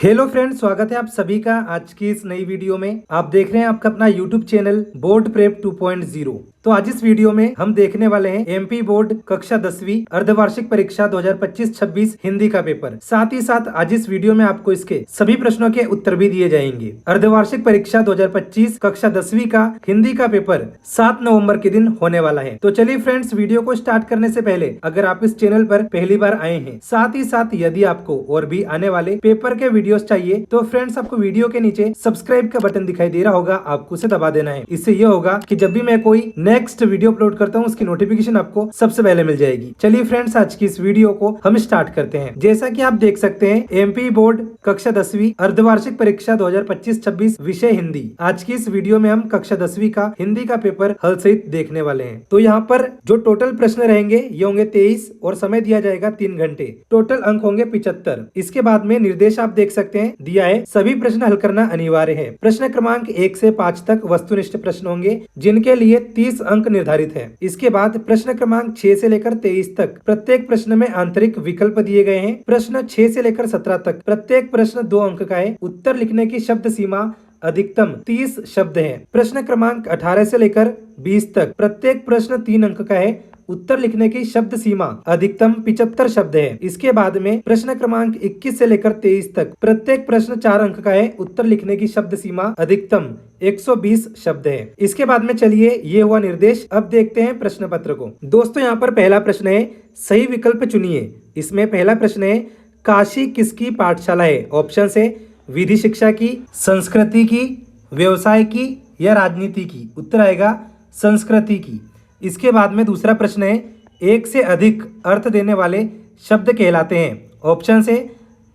Hello friends, स्वागत है आप सभी का आज की इस नई वीडियो में। आप देख रहे हैं आपका अपना यूट्यूब चैनल बोर्ड प्रेप 2.0। तो आज इस वीडियो में हम देखने वाले हैं एमपी बोर्ड कक्षा 10वीं अर्धवार्षिक परीक्षा 2025-26 हिंदी का पेपर। साथ ही साथ आज इस वीडियो में आपको इसके सभी प्रश्नों के उत्तर भी दिए जाएंगे। अर्धवार्षिक परीक्षा 2025 कक्षा 10वीं का हिंदी का पेपर 7 नवम्बर के दिन होने वाला है। तो चलिए फ्रेंड्स, वीडियो को स्टार्ट करने से पहले अगर आप इस चैनल पर पहली बार आए हैं, साथ ही साथ यदि आपको और भी आने वाले पेपर के वीडियोस चाहिए तो फ्रेंड्स आपको वीडियो के नीचे सब्सक्राइब का बटन दिखाई दे रहा होगा, आपको उसे दबा देना है। इससे ये होगा कि जब भी मैं कोई नेक्स्ट वीडियो अपलोड करता हूँ उसकी नोटिफिकेशन आपको सबसे पहले मिल जाएगी। चलिए फ्रेंड्स, आज की इस वीडियो को हम स्टार्ट करते हैं। जैसा कि आप देख सकते हैं, एमपी बोर्ड कक्षा 10वीं अर्धवार्षिक परीक्षा 2025-26 विषय हिंदी। आज की इस वीडियो में हम कक्षा 10वीं का हिंदी का पेपर हल सहित देखने वाले हैं। तो यहाँ पर जो टोटल प्रश्न रहेंगे ये होंगे 23 और समय दिया जाएगा 3 घंटे। टोटल अंक होंगे 75। इसके बाद में निर्देश आप देख सकते हैं दिया है, सभी प्रश्न हल करना अनिवार्य है। प्रश्न क्रमांक 1 से 5 तक वस्तुनिष्ठ प्रश्न होंगे जिनके लिए 30 अंक निर्धारित है। इसके बाद प्रश्न क्रमांक 6 से लेकर 23 तक प्रत्येक प्रश्न में आंतरिक विकल्प दिए गए हैं। प्रश्न 6 से लेकर 17 तक प्रत्येक प्रश्न 2 अंक का है। उत्तर लिखने की शब्द सीमा अधिकतम 30 शब्द है। प्रश्न क्रमांक 18 से लेकर 20 तक प्रत्येक प्रश्न 3 अंक का है। उत्तर लिखने की शब्द सीमा अधिकतम 75 शब्द है। इसके बाद में प्रश्न क्रमांक 21 से लेकर 23 तक प्रत्येक प्रश्न 4 अंक का है। उत्तर लिखने की शब्द सीमा अधिकतम 120 शब्द है। इसके बाद में चलिए ये हुआ निर्देश। अब देखते हैं प्रश्न पत्र को। दोस्तों, यहाँ पर पहला प्रश्न है, सही विकल्प चुनिए। इसमें पहला प्रश्न है, काशी किसकी पाठशाला है? ऑप्शन है विधि शिक्षा की, संस्कृति की, व्यवसाय की या राजनीति की। उत्तर आएगा संस्कृति की। इसके बाद में दूसरा प्रश्न है, एक से अधिक अर्थ देने वाले शब्द कहलाते हैं। ऑप्शन है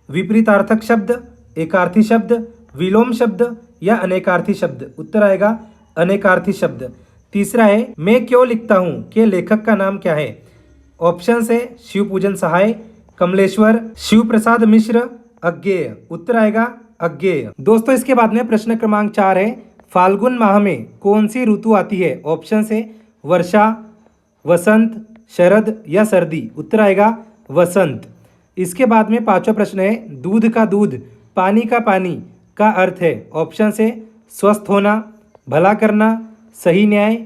विपरीतार्थक शब्द, एकार्थी शब्द, विलोम शब्द या अनेकार्थी शब्द। उत्तर आएगा अनेकार्थी शब्द। तीसरा है, मैं क्यों लिखता हूँ के लेखक का नाम क्या है? ऑप्शन है शिवपूजन सहाय, कमलेश्वर, शिव प्रसाद मिश्र, अज्ञेय। उत्तर आएगा अज्ञेय। दोस्तों, इसके बाद में प्रश्न क्रमांक 4 है, फाल्गुन माह में कौन सी ऋतु आती है? ऑप्शन है वर्षा, वसंत, शरद या सर्दी। उत्तर आएगा वसंत। इसके बाद में पांचवा प्रश्न है, दूध का दूध, पानी का पानी का अर्थ है। ऑप्शन है स्वस्थ होना, भला करना, सही न्याय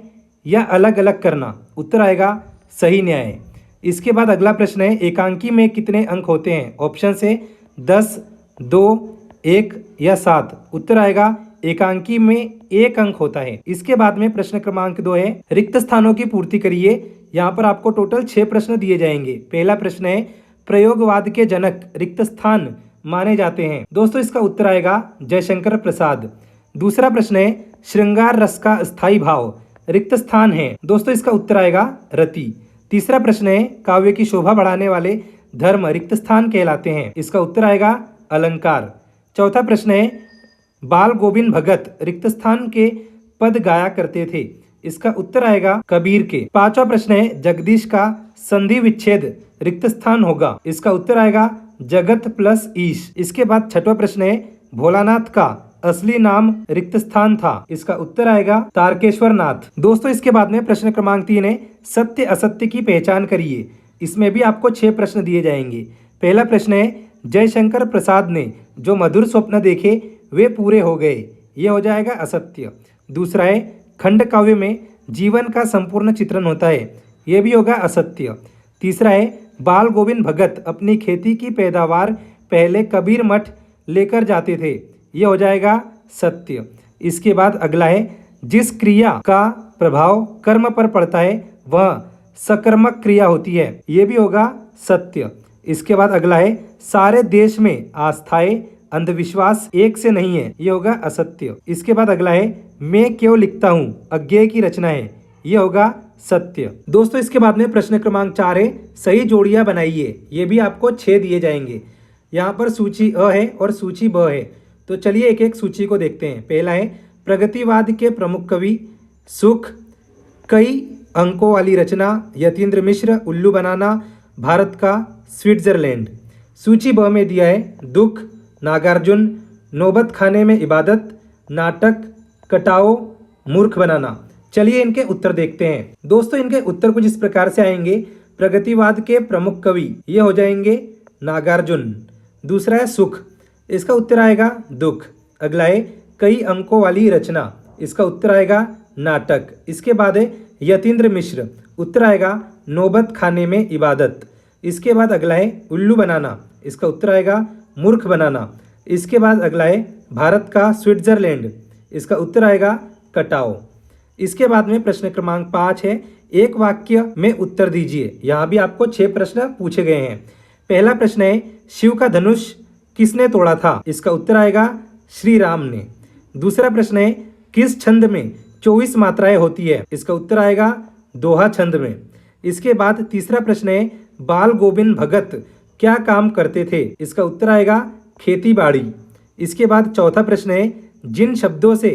या अलग अलग करना। उत्तर आएगा सही न्याय। इसके बाद अगला प्रश्न है, एकांकी में कितने अंक होते हैं? ऑप्शन है 10, 2, 1 या 7। उत्तर आएगा एकांकी में 1 अंक होता है। इसके बाद में प्रश्न क्रमांक 2 है, रिक्त स्थानों की पूर्ति करिए। यहाँ पर आपको टोटल 6 प्रश्न दिए जाएंगे। पहला प्रश्न है, प्रयोगवाद के जनक रिक्त स्थान माने जाते हैं। दोस्तों, इसका उत्तर आएगा जयशंकर प्रसाद। दूसरा प्रश्न है, श्रृंगार रस का स्थायी भाव रिक्त स्थान है। दोस्तों, इसका उत्तर आएगा रति। तीसरा प्रश्न है, काव्य की शोभा बढ़ाने वाले धर्म रिक्त स्थान कहलाते हैं। इसका उत्तर आएगा अलंकार। चौथा प्रश्न है, बाल गोविंद भगत रिक्त स्थान के पद गाया करते थे। इसका उत्तर आएगा कबीर के। पांचवा प्रश्न है, जगदीश का संधि विच्छेद रिक्त स्थान होगा। इसका उत्तर आएगा जगत प्लस ईश। इसके बाद छठवां प्रश्न है, भोलानाथ का असली नाम रिक्त स्थान था। इसका उत्तर आएगा तारकेश्वर नाथ। दोस्तों, इसके बाद में प्रश्न क्रमांक 3 है, सत्य असत्य की पहचान करिए। इसमें भी आपको 6 प्रश्न दिए जाएंगे। पहला प्रश्न है, जयशंकर प्रसाद ने जो मधुर स्वप्न देखे वे पूरे हो गए। ये हो जाएगा असत्य। दूसरा है, खंड काव्य में जीवन का संपूर्ण चित्रण होता है। ये भी होगा असत्य। तीसरा है, बाल गोविंद भगत अपनी खेती की पैदावार पहले कबीर मठ लेकर जाते थे। ये हो जाएगा सत्य। इसके बाद अगला है, जिस क्रिया का प्रभाव कर्म पर पड़ता है वह सकर्मक क्रिया होती है। ये भी होगा सत्य। इसके बाद अगला है, सारे देश में आस्थाएं अंधविश्वास एक से नहीं है। ये होगा असत्य। इसके बाद अगला है, मैं क्यों लिखता हूँ अज्ञेय की रचना है। ये होगा सत्य। दोस्तों, इसके बाद में प्रश्न क्रमांक 4 है, सही जोड़ियां बनाइए। ये भी आपको 6 दिए जाएंगे। यहाँ पर सूची अ है और सूची ब है। तो चलिए एक एक सूची को देखते हैं। पहला है, प्रगतिवाद के प्रमुख कवि सुख, कई अंकों वाली रचना यतीन्द्र मिश्र, उल्लू बनाना, भारत का स्विट्जरलैंड। सूची ब में दिया है, दुख, नागार्जुन, नौबत खाने में इबादत, नाटक, कटाओ, मूर्ख बनाना। चलिए इनके उत्तर देखते हैं। दोस्तों, इनके उत्तर कुछ इस प्रकार से आएंगे, प्रगतिवाद के प्रमुख कवि ये हो जाएंगे नागार्जुन। दूसरा है सुख, इसका उत्तर आएगा दुख। अगला है कई अंकों वाली रचना, इसका उत्तर आएगा नाटक। इसके बाद है यतीन्द्र मिश्र, उत्तर आएगा नौबत खाने में इबादत। इसके बाद अगला है उल्लू बनाना, इसका उत्तर आएगा मूर्ख बनाना। इसके बाद अगला है भारत का स्विट्जरलैंड, इसका उत्तर आएगा कटाओ। इसके बाद में प्रश्न क्रमांक 5 है एक वाक्य में उत्तर दीजिए। यहाँ भी आपको 6 प्रश्न पूछे गए हैं। पहला प्रश्न है शिव का धनुष किसने तोड़ा था, इसका उत्तर आएगा श्री राम ने। दूसरा प्रश्न है किस छंद में 24 मात्राएं होती है, इसका उत्तर आएगा दोहा छंद में। इसके बाद तीसरा प्रश्न है बाल गोविंद भगत क्या काम करते थे, इसका उत्तर आएगा खेती बाड़ी। इसके बाद चौथा प्रश्न है जिन शब्दों से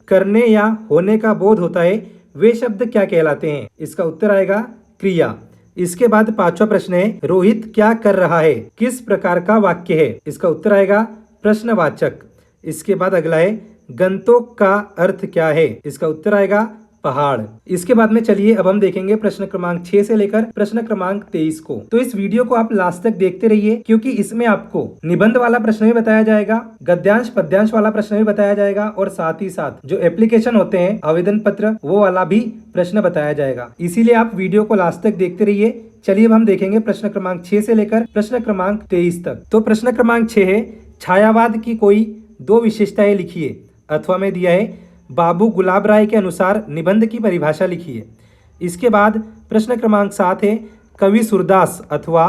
करने या होने का बोध होता है वे शब्द क्या कहलाते हैं, इसका उत्तर आएगा क्रिया। इसके बाद पांचवा प्रश्न है रोहित क्या कर रहा है किस प्रकार का वाक्य है, इसका उत्तर आएगा प्रश्नवाचक। इसके बाद अगला है गंतोक का अर्थ क्या है, इसका उत्तर आएगा पहाड़। इसके बाद में चलिए अब हम देखेंगे प्रश्न क्रमांक 6 से लेकर प्रश्न क्रमांक 23 को। तो इस वीडियो को आप लास्ट तक देखते रहिए क्योंकि इसमें आपको निबंध वाला प्रश्न भी बताया जाएगा, गद्यांश पद्यांश वाला प्रश्न भी बताया जाएगा और साथ ही साथ जो एप्लीकेशन होते हैं आवेदन पत्र वो वाला भी प्रश्न बताया जाएगा। इसीलिए आप वीडियो को लास्ट तक देखते रहिए। चलिए अब हम देखेंगे प्रश्न क्रमांक 6 से लेकर प्रश्न क्रमांक 23 तक। तो प्रश्न क्रमांक 6 है छायावाद की कोई 2 विशेषताएं लिखिए। अथवा में दिया है बाबू गुलाब राय के अनुसार निबंध की परिभाषा लिखिए। इसके बाद प्रश्न क्रमांक 7 है कवि सूरदास अथवा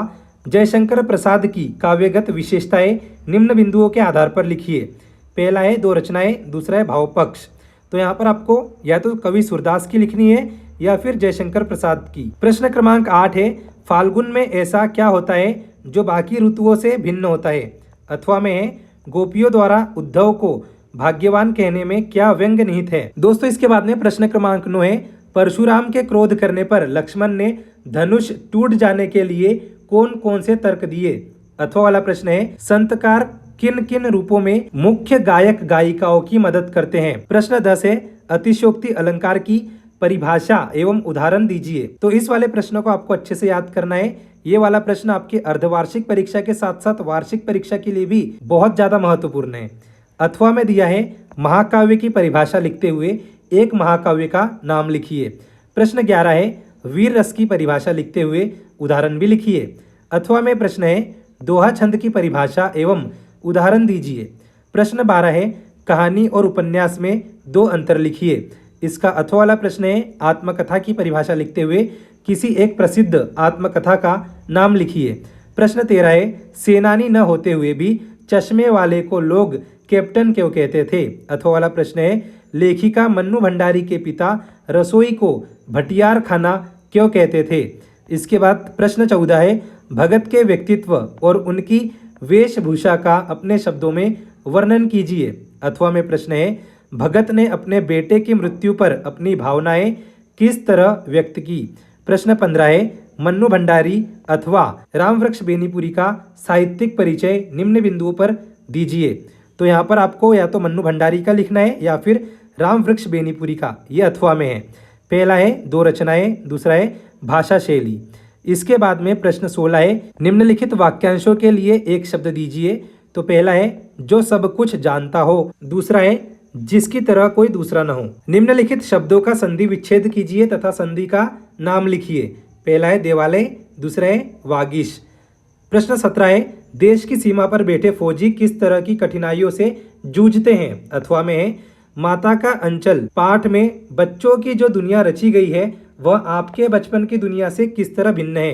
जयशंकर प्रसाद की काव्यगत विशेषताएं निम्न बिंदुओं के आधार पर लिखिए। पहला है 2 रचनाएं, दूसरा है भावपक्ष। तो यहाँ पर आपको या तो कवि सूरदास की लिखनी है या फिर जयशंकर प्रसाद की। प्रश्न क्रमांक 8 है फाल्गुन में ऐसा क्या होता है जो बाकी ऋतुओं से भिन्न होता है। अथवा में है गोपियों द्वारा उद्धव को भाग्यवान कहने में क्या व्यंग निहित है। दोस्तों इसके बाद में प्रश्न क्रमांक 9 है परशुराम के क्रोध करने पर लक्ष्मण ने धनुष टूट जाने के लिए कौन कौन से तर्क दिए। अथवा वाला प्रश्न है संतकार किन किन रूपों में मुख्य गायक गायिकाओं की मदद करते हैं। प्रश्न 10 है अतिशयोक्ति अलंकार की परिभाषा एवं उदाहरण दीजिए। तो इस वाले प्रश्नों को आपको अच्छे से याद करना है। ये वाला प्रश्न आपके अर्धवार्षिक परीक्षा के साथ साथ वार्षिक परीक्षा के लिए भी बहुत ज्यादा महत्वपूर्ण है। अथवा में दिया है महाकाव्य की परिभाषा लिखते हुए एक महाकाव्य का नाम लिखिए। प्रश्न 11 है वीर रस की परिभाषा लिखते हुए उदाहरण भी लिखिए। अथवा में प्रश्न है दोहा छंद की परिभाषा एवं उदाहरण दीजिए। प्रश्न 12 है कहानी और उपन्यास में 2 अंतर लिखिए। इसका अथवा वाला प्रश्न है आत्मकथा की परिभाषा लिखते हुए किसी एक प्रसिद्ध आत्मकथा का नाम लिखिए। प्रश्न 13 है सेनानी न होते हुए भी चश्मे वाले को लोग कैप्टन क्यों कहते थे। अथवा वाला प्रश्न है लेखिका मन्नू भंडारी के पिता रसोई को भटियार खाना क्यों कहते थे। इसके बाद प्रश्न 14 है भगत के व्यक्तित्व और उनकी वेशभूषा का अपने शब्दों में वर्णन कीजिए। अथवा में प्रश्न है भगत ने अपने बेटे की मृत्यु पर अपनी भावनाएं किस तरह व्यक्त की। प्रश्न 15 है मन्नू भंडारी अथवा रामवृक्ष बेनीपुरी का साहित्यिक परिचय निम्न बिंदुओं पर दीजिए। तो यहाँ पर आपको या तो मन्नू भंडारी का लिखना है या फिर रामवृक्ष बेनीपुरी का, ये अथवा में है। पहला है 2 रचनाएं, दूसरा है भाषा शैली। इसके बाद में प्रश्न 16 है निम्नलिखित वाक्यांशों के लिए एक शब्द दीजिए। तो पहला है जो सब कुछ जानता हो, दूसरा है जिसकी तरह कोई दूसरा न हो। निम्नलिखित शब्दों का संधि विच्छेद कीजिए तथा संधि का नाम लिखिए। पहला है देवालय, दूसरा है वागीश। प्रश्न 17 है देश की सीमा पर बैठे फौजी किस तरह की कठिनाइयों से जूझते हैं। अथवा में है माता का अंचल पाठ में बच्चों की जो दुनिया रची गई है वह आपके बचपन की दुनिया से किस तरह भिन्न है।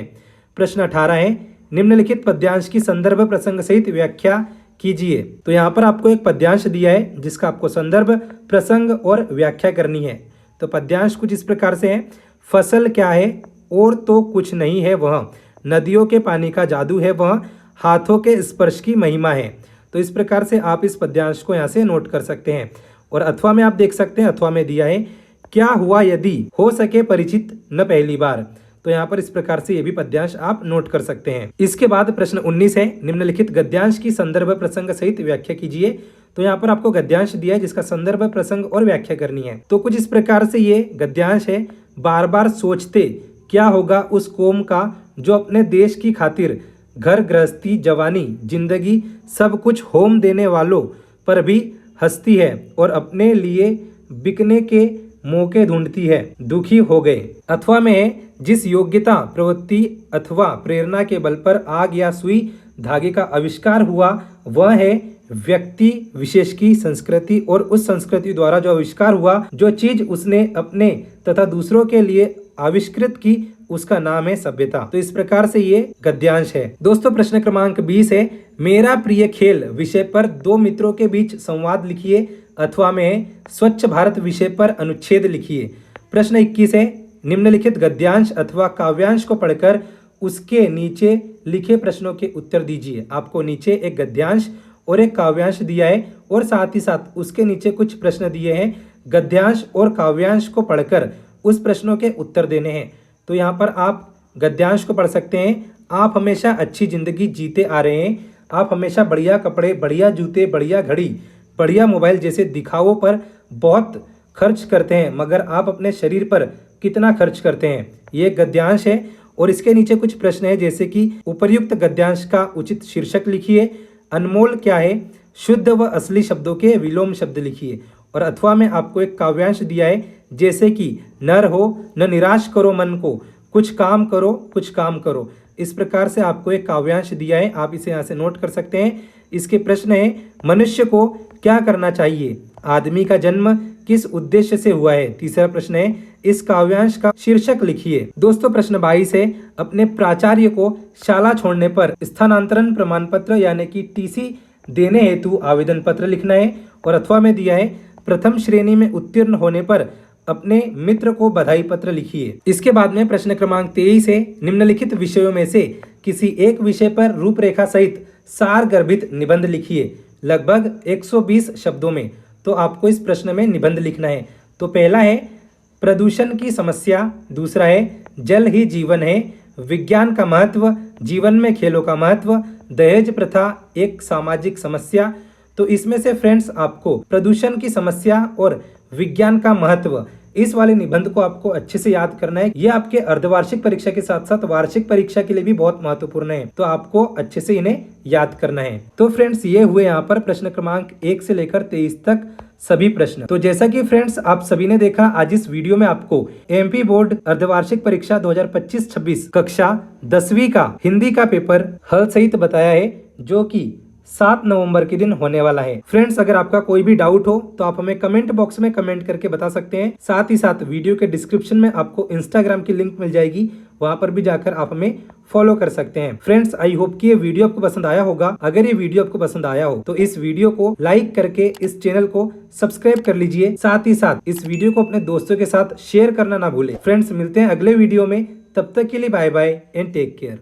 प्रश्न 18 है निम्नलिखित पद्यांश की संदर्भ प्रसंग सहित व्याख्या कीजिए। तो यहाँ पर आपको एक पद्यांश दिया है जिसका आपको संदर्भ प्रसंग और व्याख्या करनी है। तो पद्यांश कुछ इस प्रकार से है फसल क्या है और तो कुछ नहीं है वह, नदियों के पानी का जादू है वह, हाथों के स्पर्श की महिमा है। तो इस प्रकार से आप इस पद्यांश को यहाँ से नोट कर सकते हैं। और अथवा में आप देख सकते हैं अथवा में दिया है क्या हुआ यदि हो सके परिचित न पहली बार। तो यहाँ पर इस प्रकार से ये भी पद्यांश आप नोट कर सकते हैं। इसके बाद प्रश्न 19 है निम्नलिखित गद्यांश की संदर्भ प्रसंग सहित व्याख्या कीजिए। तो यहाँ पर आपको गद्यांश दिया है जिसका संदर्भ प्रसंग और व्याख्या करनी है। तो कुछ इस प्रकार से ये गद्यांश है बार बार सोचते क्या होगा उस कौम का जो अपने देश की खातिर घर गृहस्थी जवानी जिंदगी सब कुछ होम देने वालों पर भी हंसती है और अपने लिए बिकने के मौके ढूंढती है। दुखी हो गए। अथवा में जिस योग्यता प्रवृत्ति अथवा प्रेरणा के बल पर आग या सुई धागे का आविष्कार हुआ वह है व्यक्ति विशेष की संस्कृति और उस संस्कृति द्वारा जो आविष्कार हुआ जो चीज उसने अपने तथा दूसरों के लिए आविष्कृत की उसका नाम है सभ्यता। तो इस प्रकार से ये गद्यांश है। दोस्तों प्रश्न क्रमांक 20 है मेरा प्रिय खेल विषय पर दो मित्रों के बीच संवाद लिखिए अथवा में स्वच्छ भारत विषय पर अनुच्छेद लिखिए। प्रश्न 21 है निम्नलिखित गद्यांश अथवा काव्यांश को पढ़कर उसके नीचे लिखे प्रश्नों के उत्तर दीजिए। आपको नीचे एक गद्यांश और एक काव्यांश दिया है और साथ ही साथ उसके नीचे कुछ प्रश्न दिए हैं। गद्यांश और काव्यांश को पढ़कर उस प्रश्नों के उत्तर देने हैं। तो यहाँ पर आप गद्यांश को पढ़ सकते हैं। आप हमेशा अच्छी जिंदगी जीते आ रहे हैं। आप हमेशा बढ़िया कपड़े, बढ़िया जूते, बढ़िया घड़ी, बढ़िया मोबाइल जैसे दिखावों पर बहुत खर्च करते हैं, मगर आप अपने शरीर पर कितना खर्च करते हैं। ये गद्यांश है और इसके नीचे कुछ प्रश्न है जैसे कि उपर्युक्त गद्यांश का उचित शीर्षक लिखिए। अनमोल क्या है? शुद्ध व असली शब्दों के विलोम शब्द लिखिए। और अथवा में आपको एक काव्यांश दिया है जैसे कि नर हो न निराश करो मन को, कुछ काम करो कुछ काम करो। इस प्रकार से आपको एक काव्यांश दिया है, आप इसे यहाँ से नोट कर सकते हैं। इसके प्रश्न है मनुष्य को क्या करना चाहिए? आदमी का जन्म किस उद्देश्य से हुआ है? तीसरा प्रश्न है इस काव्यांश का शीर्षक लिखिए। दोस्तों प्रश्न 22 है अपने प्राचार्य को शाला छोड़ने पर स्थानांतरण प्रमाण पत्र यानी कि टीसी देने हेतु आवेदन पत्र लिखना है। और अथवा में दिया है प्रथम श्रेणी में उत्तीर्ण होने पर अपने मित्र को बधाई पत्र लिखिए। इसके बाद में प्रश्न क्रमांक 23 है निम्नलिखित विषयों में से किसी एक विषय पर रूपरेखा सहित सार गर्भित निबंध लिखिए लगभग 120 शब्दों में। तो आपको इस प्रश्न में निबंध लिखना है। तो पहला है प्रदूषण की समस्या, दूसरा है जल ही जीवन है, विज्ञान का महत्व, जीवन में खेलों का महत्व, दहेज प्रथा एक सामाजिक समस्या। तो इसमें से फ्रेंड्स आपको प्रदूषण की समस्या और विज्ञान का महत्व इस वाले निबंध को आपको अच्छे से याद करना है। ये आपके अर्धवार्षिक परीक्षा के साथ साथ वार्षिक परीक्षा के लिए भी बहुत महत्वपूर्ण है, तो आपको अच्छे से इन्हें याद करना है। तो फ्रेंड्स ये हुए यहाँ पर प्रश्न क्रमांक 1 से लेकर 23 तक सभी प्रश्न। तो जैसा कि फ्रेंड्स आप सभी ने देखा आज इस वीडियो में आपको एमपी बोर्ड अर्धवार्षिक परीक्षा 2025-26 कक्षा 10वीं का हिंदी का पेपर हल सहित बताया है जो कि 7 नवंबर के दिन होने वाला है। फ्रेंड्स अगर आपका कोई भी डाउट हो तो आप हमें कमेंट बॉक्स में कमेंट करके बता सकते हैं। साथ ही साथ वीडियो के डिस्क्रिप्शन में आपको इंस्टाग्राम की लिंक मिल जाएगी, वहां पर भी जाकर आप हमें फॉलो कर सकते हैं। फ्रेंड्स आई होप कि ये वीडियो आपको पसंद आया होगा। अगर ये वीडियो आपको पसंद आया हो तो इस वीडियो को लाइक करके इस चैनल को सब्सक्राइब कर लीजिए। साथ ही साथ इस वीडियो को अपने दोस्तों के साथ शेयर करना ना भूले। फ्रेंड्स मिलते हैं अगले वीडियो में, तब तक के लिए bye bye and take care.